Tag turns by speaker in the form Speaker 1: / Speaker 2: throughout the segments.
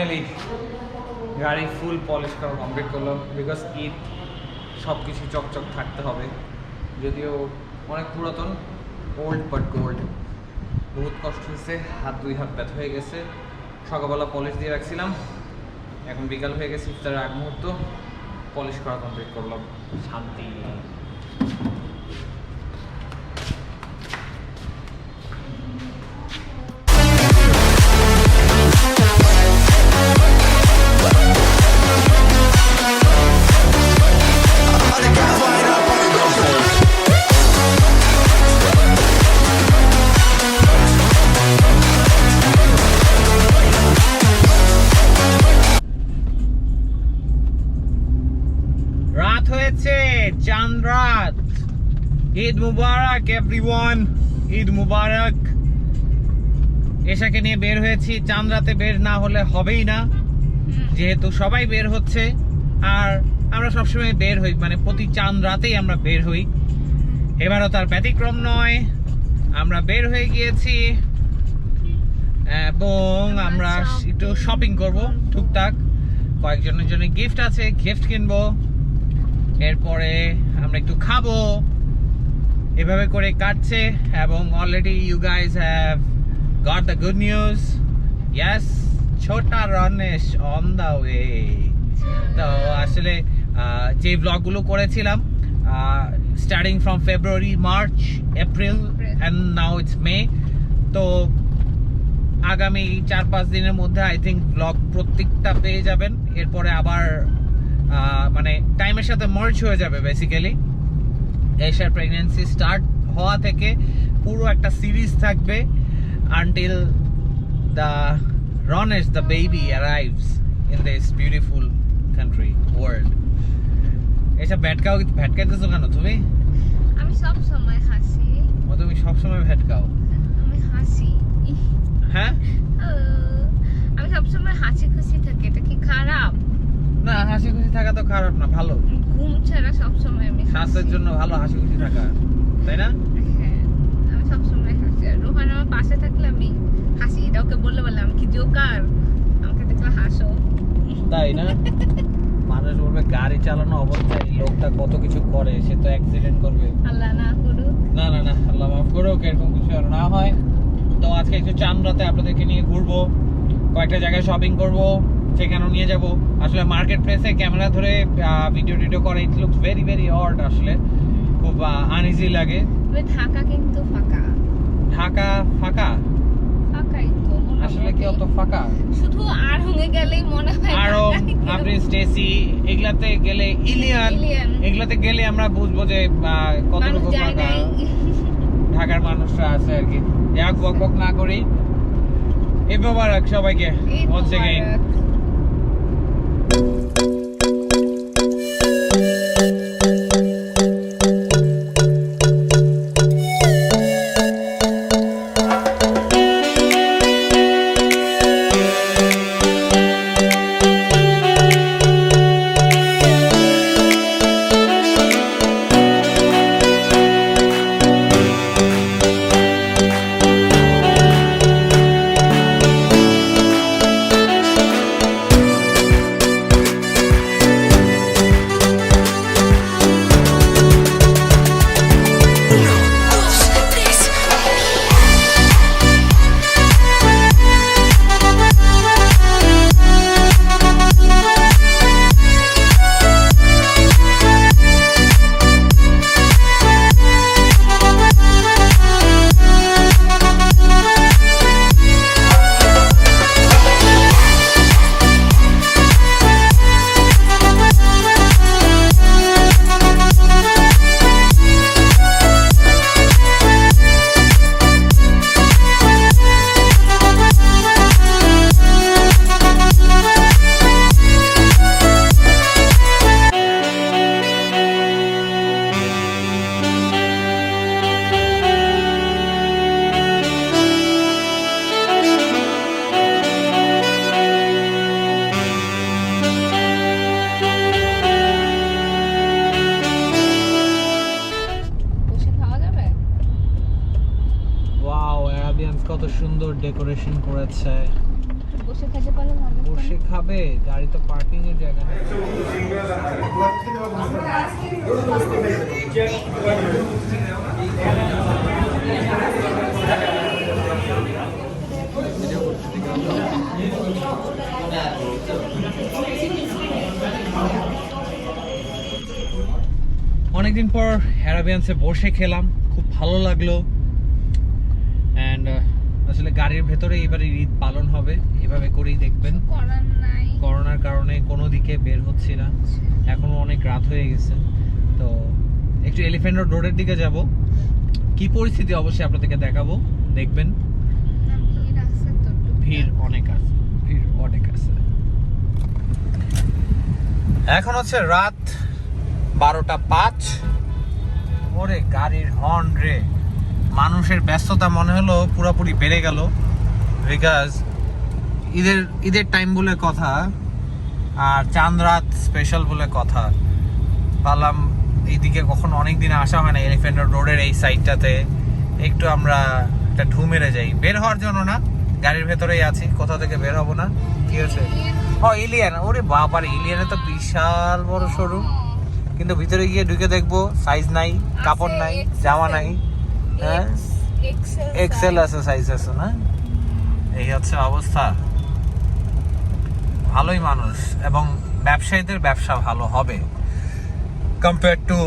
Speaker 1: Finally গাড়ি ফুল polish করা complete করলাম, বিকজ ঈদ সব কিছু চকচক থাকতে হবে। যদিও অনেক পুরাতন, ওল্ড বাট গোল্ড। বহুত কষ্ট হয়েছে, দুই হাত ব্যথা হয়ে গেছে। সকালবেলা পলিশ দিয়ে রাখছিলাম, এখন বিকাল হয়ে গেছে, ইফতারের আগ মুহূর্ত পলিশ করা কমপ্লিট করলাম। শান্তি। রাত হয়েছে, চাঁদ রাত। ঈদ মুবারক এভরিওয়ান, ঈদ মুবারক। এশাকে নিয়ে বের হয়েছি, চাঁদ রাতে বের না হলে হবেই না, যেহেতু সবাই বের হচ্ছে। আর আমরা সবসময় বের হই, মানে প্রতি চাঁদ রাতেই আমরা বের হই। এবারও তার ব্যতিক্রম নয়, আমরা বের হয়ে গিয়েছি এবং আমরা একটু শপিং করব টুকটাক। কয়েকজনের জন্য গিফট আছে, গিফট কিনবো। এরপরে আমরা একটু খাবো, এভাবে করে কাটছে। এবং already you guys have got the good news. Yes, ছোটা রনেশ অন দ্য ওয়ে। তো আসলে যে ব্লগগুলো করেছিলাম starting from February, March, April and now it's May, তো আগামী 4-5 দিনের মধ্যে আই থিঙ্ক ব্লগ প্রত্যেকটা পেয়ে যাবেন। এরপরে আবার মানে টাইমের সাথে মার্জ হয়ে যাবে বেসিক্যালি। এশার প্রেগন্যান্সি স্টার্ট হওয়া থেকে পুরো একটা সিরিজ থাকবে আনটিল দ্য রনেশ the baby arrives in this beautiful country world. এসব ভ্যাটকাইতেছো কেন তুমি?
Speaker 2: আমি সব সময় হাসি।
Speaker 1: ও, তুমি সব সময় ভ্যাটকাও?
Speaker 2: আমি হাসি।
Speaker 1: হ্যাঁ,
Speaker 2: আমি সব সময় হাসি খুশি থাকি, এটা কি খারাপ?
Speaker 1: না, হাসি খুশি থাকা তো খারাপ না, ভালো।
Speaker 2: ঘুম ছাড়া সব সময় আমি
Speaker 1: স্বাস্থ্যের জন্য ভালো হাসি খুশি থাকা, তাই না?
Speaker 2: হ্যাঁ, আমি সব সময় হাসি। আর রোহান আমার পাশে থাকলে আমি হাসি। এটা ওকে বললে আমি কি জোকার? আমাকে দেখলে হাসো,
Speaker 1: তাই না? মানুষ বলবে গাড়ি চালানো অবস্থায় লোকটা কত কিছু করে, সে তো অ্যাক্সিডেন্ট করবে।
Speaker 2: আল্লাহ না করুক।
Speaker 1: না না না, আল্লাহ মাফ করুক, এরকম কিছু আর না হয়। তো আজকে একটু চাঁদ রাতে আপনাদেরকে নিয়ে ঘুরবো, কয়েকটা জায়গায় শপিং করবো, সেখানেও নিয়ে যাব। আসলে মার্কেট প্লেসে ক্যামেরা ধরে ভিডিও করে it looks very very odd. আসলে খুব আনইজি লাগে।
Speaker 2: ঢাকা কিন্তু ফাঁকা।
Speaker 1: ঢাকা ফাঁকা?
Speaker 2: ফাঁকাই তো
Speaker 1: আসলে কি অত ফাঁকা?
Speaker 2: শুধু আড়ং-এ গেলেই মনে হয়
Speaker 1: আড়ং, আপনি স্টেসি, এগুলাতে গেলে ইলিয়ান, এগুলাতে গেলে আমরা বুঝবো যে কতটুকু ফাঁকা ঢাকার মানুষরা আছে আর কি। যাক, বক বক না করি। ঈদ মোবারক সবাইকে once again। কত সুন্দর ডেকোরেশন করেছে।
Speaker 2: বসে খেতে পারলে ভালো হতো।
Speaker 1: বসে খাবে, গাড়ি তো পার্কিং এর জায়গা নেই। অনেকদিন পর অ্যারাবিয়ানসে বসে খেলাম, খুব ভালো লাগলো। অ্যান্ড আসলে গাড়ির ভেতরে এবারে ঈদ পালন হবে, এভাবে করেই দেখবেন।
Speaker 2: করার নাই,
Speaker 1: করোনার কারণে কোনো দিকে বের হচ্ছি না, এখনো অনেক রাত হয়ে গেছে। তো একটু এলিফ্যান্ট রোডের দিকে যাব, কি পরিস্থিতি অবশ্যই আপনাদেরকে দেখাবো, দেখবেন।
Speaker 2: ভিড় আছে তো,
Speaker 1: ভিড় অনেক আছে, ভিড় অনেক আছে। এখন হচ্ছে রাত 12:05। ওরে গাড়ির হর্ন রে, মানুষের ব্যস্ততা মনে হলো পুরোপুরি বেড়ে গেল। বিকজ ঈদের টাইম বলে কথা, আর চাঁদ রাত স্পেশাল বলে কথা। ভাবলাম এইদিকে কখনো অনেক দিন আসা হয় না, এলিফ্যান্ট রোডের এই সাইডটাতে একটু আমরা একটা ঢু মেরে যাই। বের হওয়ার জন্য না, গাড়ির ভেতরেই আছি, কোথা থেকে বের হবো না। কি হয়েছে? ও ইলিয়ান, ওরে বাবার, ইলিয়ানে তো বিশাল বড় শোরুম, কিন্তু ভিতরে গিয়ে ঢুকে দেখবো সাইজ নাই, কাপড় নাই, জামা নাই। হ্যাঁ, এক্সেল আছে, সাইজ আছে না। এই হচ্ছে অবস্থা। ভালোই মানুষ এবং ব্যবসায়ীদের ব্যবসা ভালো হবে কম্পেয়ার টু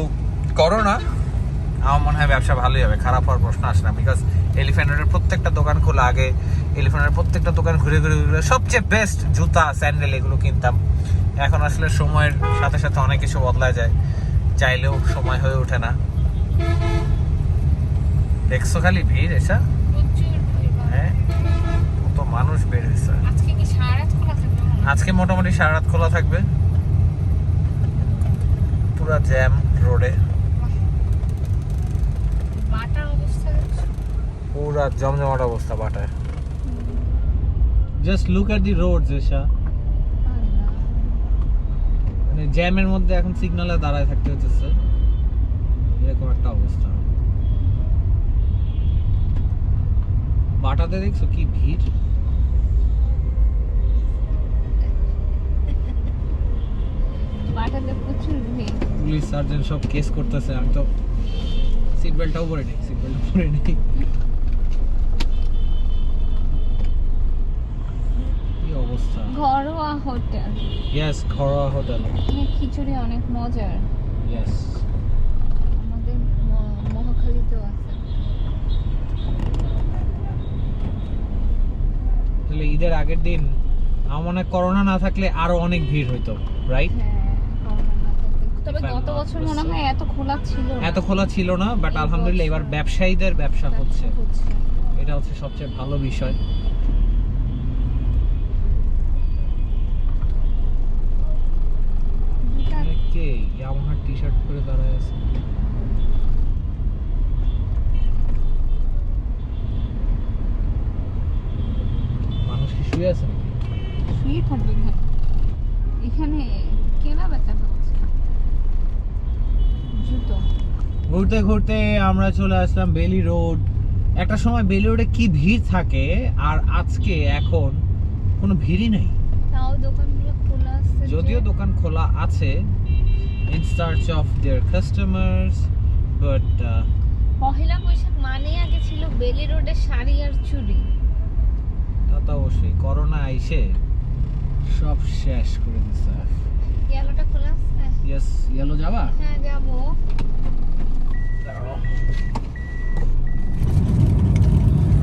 Speaker 1: করোনা। আমার মনে হয় ব্যবসা ভালোই হবে, খারাপ হওয়ার প্রশ্ন আসে না। বিকজ এলিফ্যান্ট রোডের প্রত্যেকটা দোকান খোলা, আগে এলিফ্যান্টের প্রত্যেকটা দোকান ঘুরে ঘুরে ঘুরে সবচেয়ে বেস্ট জুতা, স্যান্ডেল এগুলো কিনতাম। এখন আসলে সময়ের সাথে সাথে অনেক কিছু বদলায় যায়, চাইলেও সময় হয়ে ওঠে না। দেখছো খালি ভিড়, এসা হ্যাঁ, কত মানুষ বের হয়েছে। আজকে মোটামুটি সারা রাত খোলা থাকবে, পুরা জ্যাম রোডে, পুরা জমজমাট অবস্থা বাটায়। Just look at the roads এসা, মানে জ্যামের মধ্যে এখন সিগন্যালে দাঁড়ায় থাকতে হচ্ছে, এরকম একটা অবস্থা। বাটাতে দেখছো কি ভিড়,
Speaker 2: বাটাতে প্রচুর ভিড়।
Speaker 1: পুলিশ সার্জন সব কেস করতেছে। আমি তো সিট বেল্টটাও পরে নেই, সিট বেল্ট পরে নেই। কি অবস্থা।
Speaker 2: ঘরোয়া হোটেল,
Speaker 1: ইয়েস, ঘরোয়া হোটেল।
Speaker 2: খিচুড়ি অনেক মজার।
Speaker 1: ইয়েস,
Speaker 2: আমাদের মহাখালীতেও আছে।
Speaker 1: তাহলে ঈদের আগের দিন আমার মনে হয় করোনা না থাকলে আরো অনেক ভিড় হইতো, রাইট?
Speaker 2: তবে গত বছর মনে হয় এত খোলা ছিল না,
Speaker 1: এত খোলা ছিল না, বাট আলহামদুলিল্লাহ এবার ব্যবসায়ীদের ব্যবসা হচ্ছে, এটা হচ্ছে সবচেয়ে ভালো বিষয়। কে ইয়ামাহার টি-শার্ট পরে দাঁড়ায় আছে? মানুষ কি শুয়ে আছে নাকি?
Speaker 2: শুয়ে থাকবে না, এখানে কেনা বেচা হচ্ছে জুতো।
Speaker 1: ঘুরতে ঘুরতে আমরা চলে আসলাম বেলি রোড। একটা সময় বেলি রোডে কি ভিড় থাকে, আর আজকে এখন কোনো ভিড়ই নেই।
Speaker 2: তাও দোকানগুলো খোলা আছে,
Speaker 1: যদিও দোকান খোলা আছে, in search of their customers, but
Speaker 2: Pohela Boishakh মানে আগে ছিল বেলি রোডে শাড়ি আর চুড়ি।
Speaker 1: তা তো অবশ্যই, করোনা আইসে সব শেষ করে দিছে।
Speaker 2: ইয়েলোটা খোলা আছে?
Speaker 1: ইয়েস, ইয়েলো যাবা?
Speaker 2: হ্যাঁ যাবো।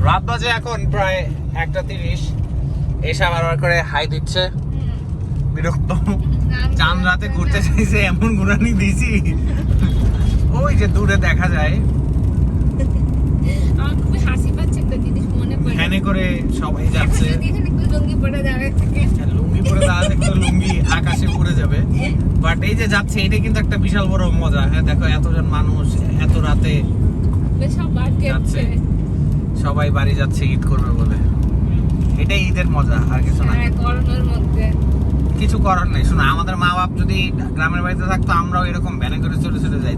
Speaker 1: রাত বাজে এখন প্রায় 1:30। এসে আবার করে হাই দিচ্ছে, বিরক্ত। চাঁদ রাতে ঘুরতে চাইছে, এমন ঘুরানি দিছি ওই যে দূরে দেখা যায়।
Speaker 2: আমার খুব হাসি পাচ্ছে একটা জিনিস মনে পড়ে,
Speaker 1: ভ্যানে করে সবাই যাচ্ছে,
Speaker 2: এখানে একটু লুঙ্গি পরে দাঁড়ায় থাকে,
Speaker 1: লুঙ্গি পরে দাঁড়াতে কিন্তু লুঙ্গি আকাশে উড়ে যাবে। বাট এই যে যাচ্ছে, এটা কিন্তু একটা বিশাল বড় মজা। হ্যাঁ দেখো, এতজন মানুষ এত রাতে যাচ্ছে, সবাই বাড়ি যাচ্ছে ঈদ করবে বলে। এটাই ঈদের মজা, আর কিছু না।
Speaker 2: করোনার মধ্যে
Speaker 1: কিছু করার নেই। শোনো, আমাদের মা বাপ যদি গ্রামের বাড়িতে থাকতো, আমরাও এরকম ভ্যানে করে চলে চলে যাই।